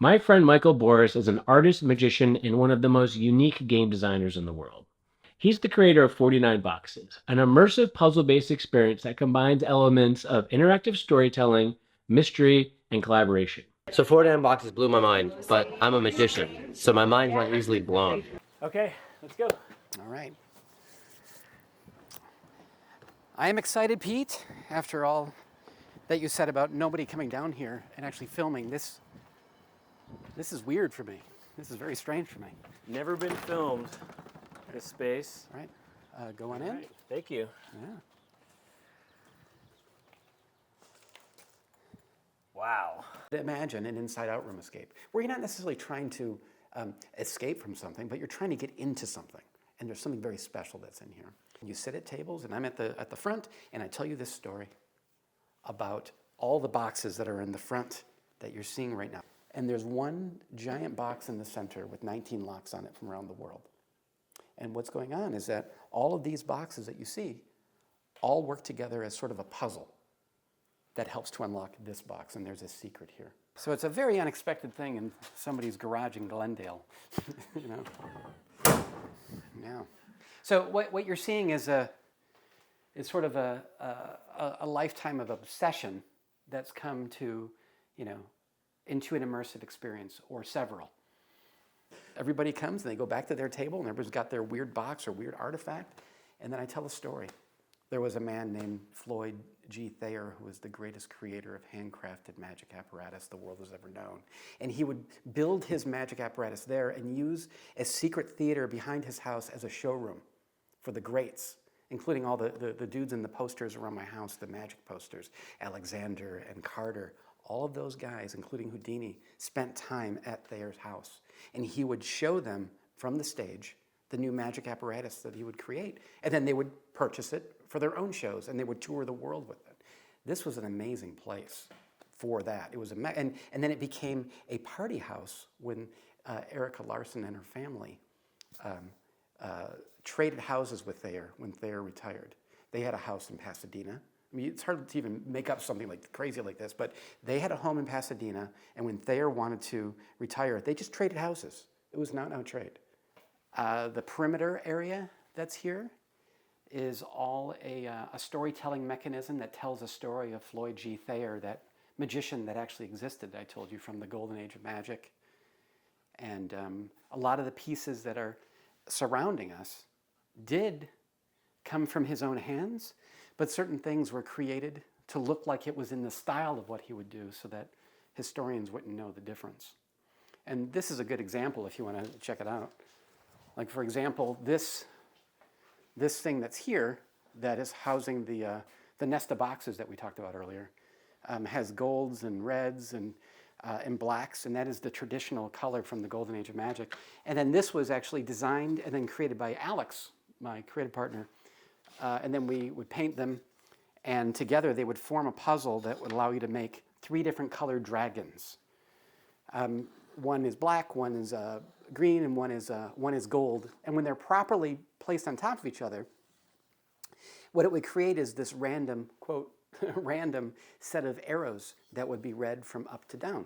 My friend Michael Borys is an artist, magician, and one of the most unique game designers in the world. He's the creator of 49 Boxes, an immersive puzzle based experience that combines elements of interactive storytelling, mystery, and collaboration. So 49 boxes blew my mind, but I'm a magician, so my mind's not easily blown. Okay, let's go. All right. I am excited, Pete, after all that you said about nobody coming down here and actually filming. This is weird for me. This is very strange for me. Never been filmed this space. All right. Go on in. Right, thank you. Yeah. Wow. Imagine an inside-out room escape where you're not necessarily trying to escape from something, but you're trying to get into something. And there's something very special that's in here. You sit at tables, and I'm at the front, and I tell you this story about all the boxes that are in the front that you're seeing right now. And there's one giant box in the center with 19 locks on it from around the world. And what's going on is that all of these boxes that you see all work together as sort of a puzzle that helps to unlock this box, and there's a secret here. So it's a very unexpected thing in somebody's garage in Glendale, you know. Yeah. So what you're seeing is sort of a lifetime of obsession that's come to, into an immersive experience or several. Everybody comes and they go back to their table and everybody's got their weird box or weird artifact, and then I tell a story. There was a man named Floyd G. Thayer who was the greatest creator of handcrafted magic apparatus the world has ever known. And he would build his magic apparatus there and use a secret theater behind his house as a showroom for the greats, including all the dudes in the posters around my house, the magic posters, Alexander and Carter. All of those guys, including Houdini, spent time at Thayer's house. And he would show them from the stage the new magic apparatus that he would create. And then they would purchase it for their own shows, and they would tour the world with it. This was an amazing place for that. It was and then it became a party house when Erica Larson and her family traded houses with Thayer when Thayer retired. They had a house in Pasadena. I mean, it's hard to even make up something like crazy like this, but they had a home in Pasadena, and when Thayer wanted to retire, they just traded houses. It was an out-and-out trade. The perimeter area that's here is all a storytelling mechanism that tells a story of Floyd G. Thayer, that magician that actually existed, I told you, from the golden age of magic. And a lot of the pieces that are surrounding us did come from his own hands, but certain things were created to look like it was in the style of what he would do so that historians wouldn't know the difference. And this is a good example if you want to check it out. Like, for example, this thing that's here that is housing the nest of boxes that we talked about earlier has golds and reds and blacks, and that is the traditional color from the golden age of magic. And then this was actually designed and then created by Alex, my creative partner. And then we would paint them, and together they would form a puzzle that would allow you to make 3 different colored dragons. One is black, one is green, and one is gold. And when they're properly placed on top of each other, what it would create is this random, quote, random set of arrows that would be read from up to down.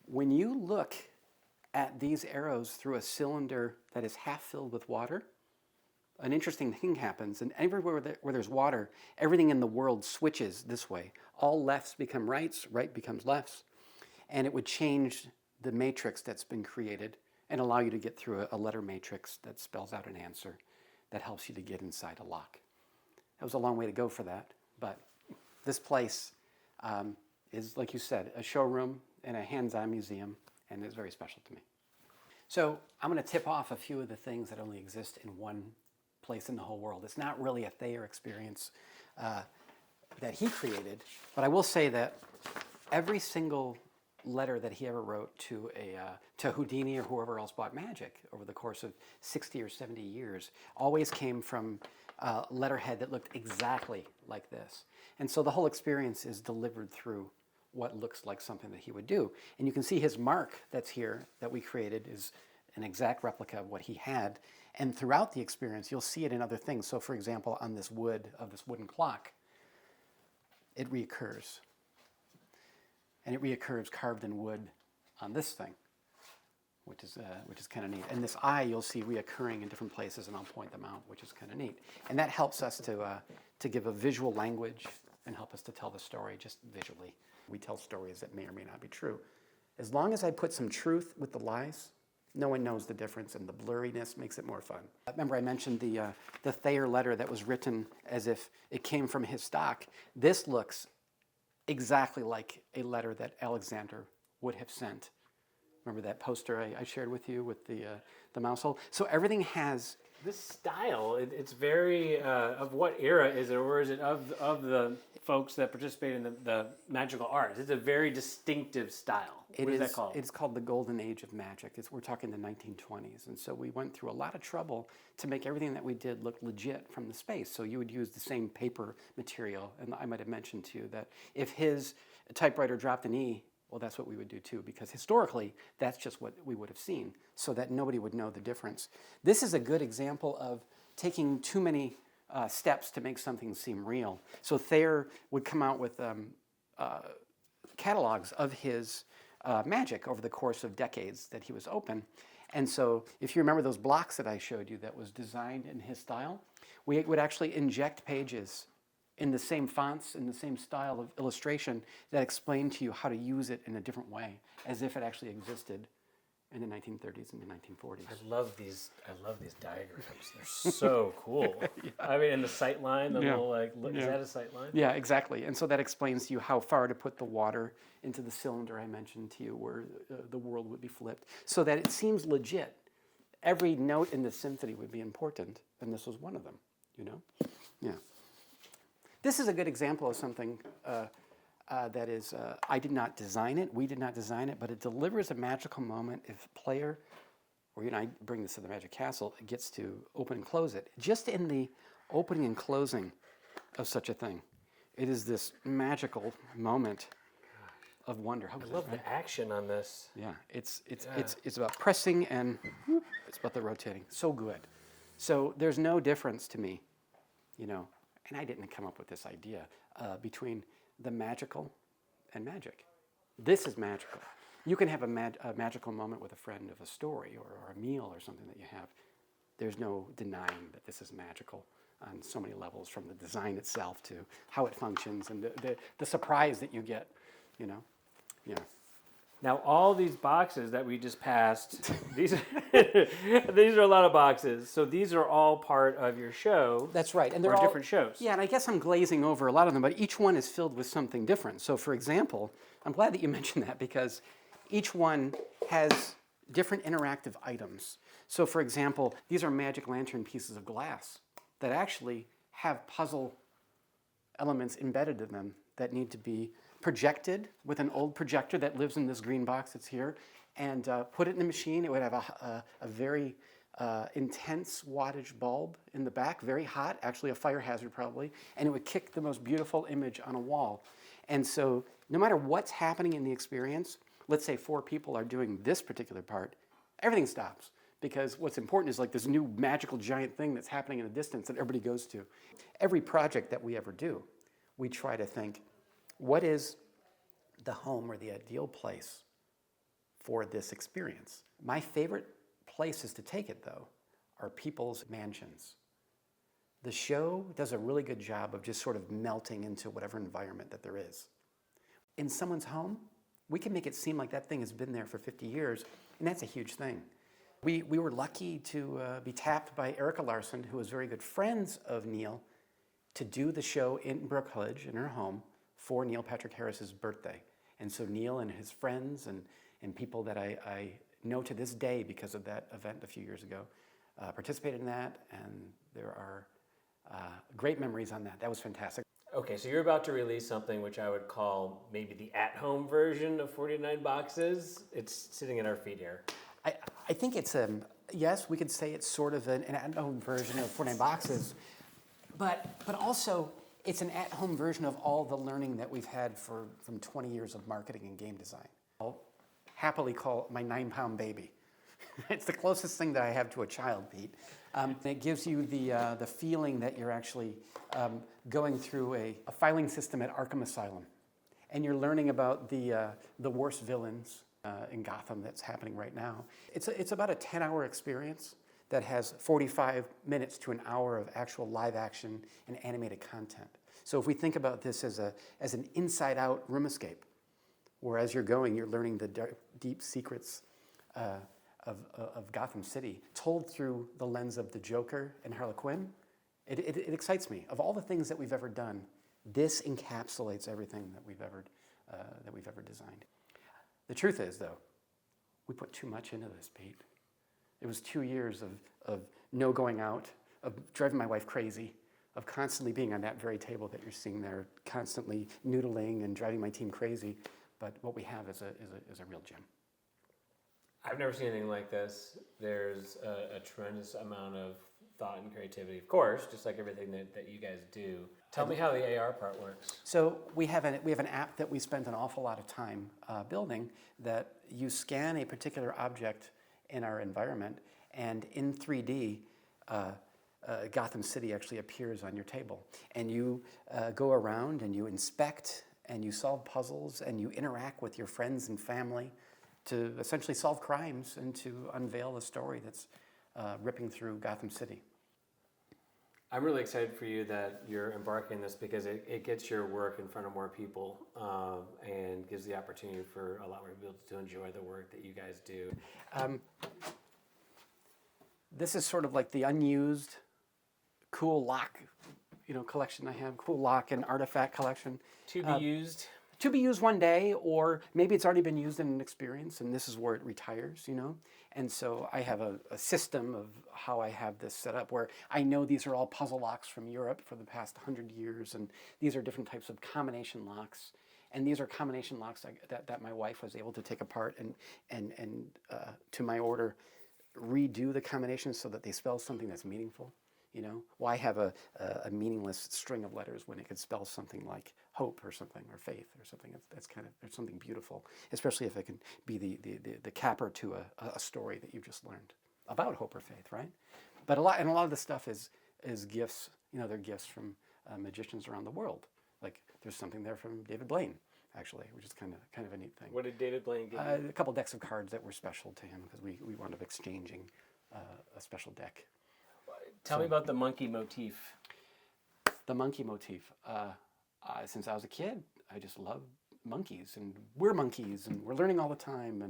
When you look at these arrows through a cylinder that is half filled with water, an interesting thing happens, and everywhere where there's water, everything in the world switches this way. All lefts become rights, right becomes lefts, and it would change the matrix that's been created and allow you to get through a letter matrix that spells out an answer that helps you to get inside a lock. That was a long way to go for that, but this place is, like you said, a showroom and a hands-on museum, and it's very special to me. So I'm going to tip off a few of the things that only exist in one place in the whole world. It's not really a Thayer experience that he created, but I will say that every single letter that he ever wrote to Houdini or whoever else bought magic over the course of 60 or 70 years always came from a letterhead that looked exactly like this. And so the whole experience is delivered through what looks like something that he would do. And you can see his mark that's here that we created is an exact replica of what he had. And throughout the experience, you'll see it in other things. So for example, on this wooden clock, it reoccurs. And it reoccurs carved in wood on this thing, which is kind of neat. And this eye you'll see reoccurring in different places, and I'll point them out, which is kind of neat. And that helps us to give a visual language and help us to tell the story just visually. We tell stories that may or may not be true. As long as I put some truth with the lies, no one knows the difference, and the blurriness makes it more fun. Remember I mentioned the Thayer letter that was written as if it came from his stock. This looks exactly like a letter that Alexander would have sent. Remember that poster I shared with you with the mouse hole? So everything has... This style, it's very, of what era is it, or is it of the folks that participate in the magical arts? It's a very distinctive style. What is that called? It's called the Golden Age of Magic. We're talking the 1920s. And so we went through a lot of trouble to make everything that we did look legit from the space. So you would use the same paper material. And I might have mentioned to you that if his typewriter dropped an E, well, that's what we would do too, because historically, that's just what we would have seen, so that nobody would know the difference. This is a good example of taking too many steps to make something seem real. So Thayer would come out with catalogs of his magic over the course of decades that he was open. And so if you remember those blocks that I showed you that was designed in his style, we would actually inject pages in the same fonts, in the same style of illustration that explain to you how to use it in a different way, as if it actually existed in the 1930s and the 1940s. I love these diagrams. They're so cool. Yeah. I mean, and the sight line, the little is that a sight line? Yeah, exactly. And so that explains to you how far to put the water into the cylinder I mentioned to you, where the world would be flipped, so that it seems legit. Every note in the symphony would be important, and this was one of them, Yeah. This is a good example of something that is, I did not design it, we did not design it, but it delivers a magical moment if a player, or I bring this to the Magic Castle, gets to open and close it. Just in the opening and closing of such a thing, it is this magical moment of wonder. I love the action on this. Yeah, it's about pressing and it's about the rotating. So good. So there's no difference to me, and I didn't come up with this idea, between the magical and magic. This is magical. You can have a magical moment with a friend of a story or a meal or something that you have. There's no denying that this is magical on so many levels, from the design itself to how it functions and the surprise that you get, Yeah. Now, all these boxes that we just passed, these are a lot of boxes. So these are all part of your show. That's right. And they're all different shows. Yeah, and I guess I'm glazing over a lot of them, but each one is filled with something different. So for example, I'm glad that you mentioned that, because each one has different interactive items. So for example, these are magic lantern pieces of glass that actually have puzzle elements embedded in them that need to be projected with an old projector that lives in this green box that's here, and put it in the machine. It would have a very intense wattage bulb in the back, very hot, actually a fire hazard probably, and it would kick the most beautiful image on a wall. And so no matter what's happening in the experience, let's say 4 people are doing this particular part, everything stops, because what's important is like this new magical giant thing that's happening in the distance that everybody goes to. Every project that we ever do, we try to think, what is the home or the ideal place for this experience? My favorite places to take it, though, are people's mansions. The show does a really good job of just sort of melting into whatever environment that there is. In someone's home, we can make it seem like that thing has been there for 50 years, and that's a huge thing. We were lucky to be tapped by Erica Larson, who was very good friends of Neil, to do the show in Brookledge, in her home, for Neil Patrick Harris's birthday. And so Neil and his friends and people that I know to this day because of that event a few years ago participated in that, and there are great memories on that. That was fantastic. Okay, so you're about to release something which I would call maybe the at-home version of 49 Boxes. It's sitting at our feet here. I think it's, yes, we could say it's sort of an at-home version of 49 Boxes, but also it's an at-home version of all the learning that we've had from 20 years of marketing and game design. I'll happily call it my 9-pound baby. It's the closest thing that I have to a child, Pete. It gives you the feeling that you're actually going through a filing system at Arkham Asylum, and you're learning about the worst villains in Gotham that's happening right now. It's about a 10-hour experience that has 45 minutes to an hour of actual live action and animated content. So if we think about this as an inside-out room escape, where as you're going, you're learning the deep secrets of Gotham City, told through the lens of the Joker and Harley Quinn, it excites me. Of all the things that we've ever done, this encapsulates everything that we've ever designed. The truth is, though, we put too much into this, Pete. It was 2 years of no going out, of driving my wife crazy, of constantly being on that very table that you're seeing there, constantly noodling and driving my team crazy. But what we have is a real gem. I've never seen anything like this. There's a tremendous amount of thought and creativity, of course, just like everything that you guys do. Tell me how the AR part works. So we have an app that we spent an awful lot of time building that you scan a particular object in our environment, and in 3D, Gotham City actually appears on your table. And you go around and you inspect and you solve puzzles and you interact with your friends and family to essentially solve crimes and to unveil a story that's ripping through Gotham City. I'm really excited for you that you're embarking on this because it gets your work in front of more people and gives the opportunity for a lot more people to enjoy the work that you guys do. This is sort of like the unused cool lock, collection I have, cool lock and artifact collection. To be used? To be used one day, or maybe it's already been used in an experience and this is where it retires, And so I have a system of how I have this set up where I know these are all puzzle locks from Europe for the past 100 years, and these are different types of combination locks. And these are combination locks that my wife was able to take apart and to my order, redo the combinations so that they spell something that's meaningful. Why have a meaningless string of letters when it could spell something like hope or something, or faith or something? That's kind of, there's something beautiful, especially if it can be the capper to a story that you've just learned about hope or faith, right? But a lot of the stuff is gifts. They're gifts from magicians around the world. Like there's something there from David Blaine, actually, which is kind of a neat thing. What did David Blaine give you? A couple decks of cards that were special to him because we wound up exchanging a special deck. Tell me about the monkey motif. The monkey motif. Since I was a kid, I just love monkeys, and we're monkeys, and we're learning all the time,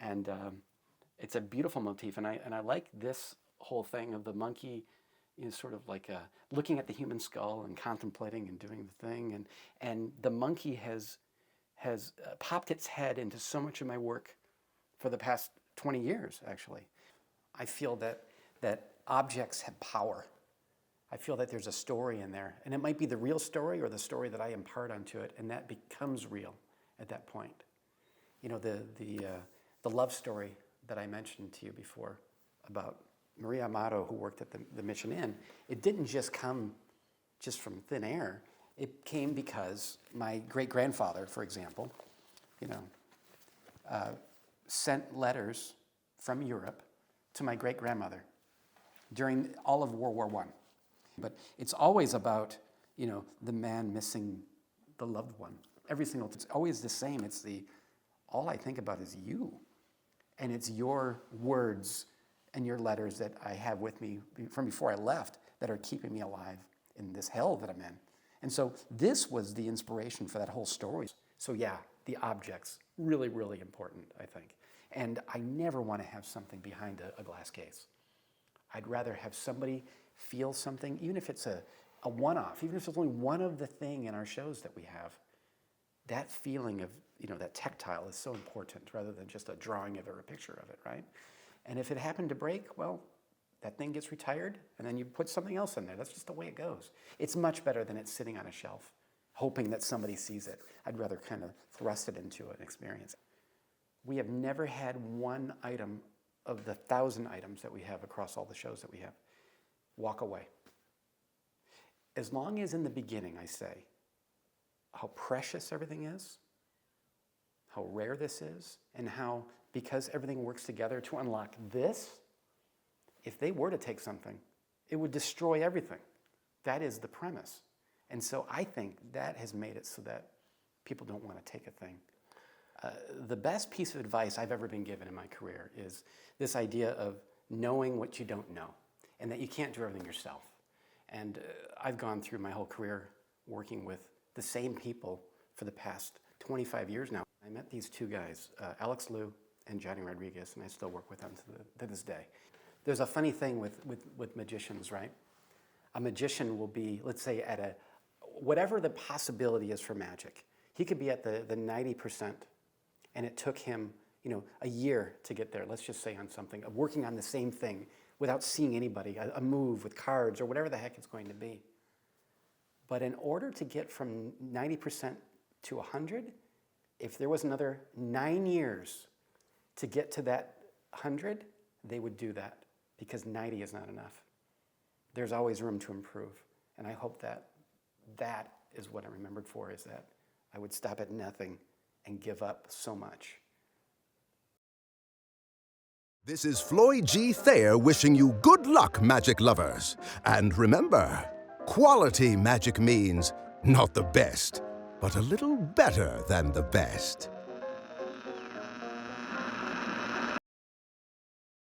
and it's a beautiful motif, and I like this whole thing of the monkey, sort of like looking at the human skull and contemplating and doing the thing, and the monkey has popped its head into so much of my work for the past 20 years, actually. I feel that objects have power. I feel that there's a story in there, and it might be the real story or the story that I impart onto it, and that becomes real at that point. The love story that I mentioned to you before about Maria Amato, who worked at the Mission Inn, it didn't just come just from thin air. It came because my great-grandfather, for example, sent letters from Europe to my great-grandmother during all of World War I. But it's always about, the man missing the loved one. It's always the same. All I think about is you. And it's your words and your letters that I have with me from before I left that are keeping me alive in this hell that I'm in. And so this was the inspiration for that whole story. So yeah, the objects, really, really important, I think. And I never want to have something behind a glass case. I'd rather have somebody feel something, even if it's a one-off, even if it's only one of the thing in our shows that we have. That feeling of, that tactile is so important rather than just a drawing of it or a picture of it, right? And if it happened to break, well, that thing gets retired and then you put something else in there. That's just the way it goes. It's much better than it sitting on a shelf, hoping that somebody sees it. I'd rather kind of thrust it into an experience. We have never had one item of the 1,000 items that we have across all the shows that we have walk away. As long as in the beginning I say how precious everything is, how rare this is, and how, because everything works together to unlock this, if they were to take something, it would destroy everything. That is the premise. And so I think that has made it so that people don't want to take a thing. The best piece of advice I've ever been given in my career is this idea of knowing what you don't know and that you can't do everything yourself. And I've gone through my whole career working with the same people for the past 25 years now. I met these two guys, Alex Liu and Johnny Rodriguez, and I still work with them to this day. There's a funny thing with magicians, right? A magician will be, let's say, at whatever the possibility is for magic. He could be at the 90%, and it took him, a year to get there, let's just say on something, of working on the same thing without seeing anybody, a move with cards or whatever the heck it's going to be. But in order to get from 90% to 100, if there was another 9 years to get to that 100, they would do that because 90 is not enough. There's always room to improve. And I hope that is what I'm remembered for, is that I would stop at nothing and give up so much. This is Floyd G. Thayer wishing you good luck, magic lovers. And remember, quality magic means not the best, but a little better than the best.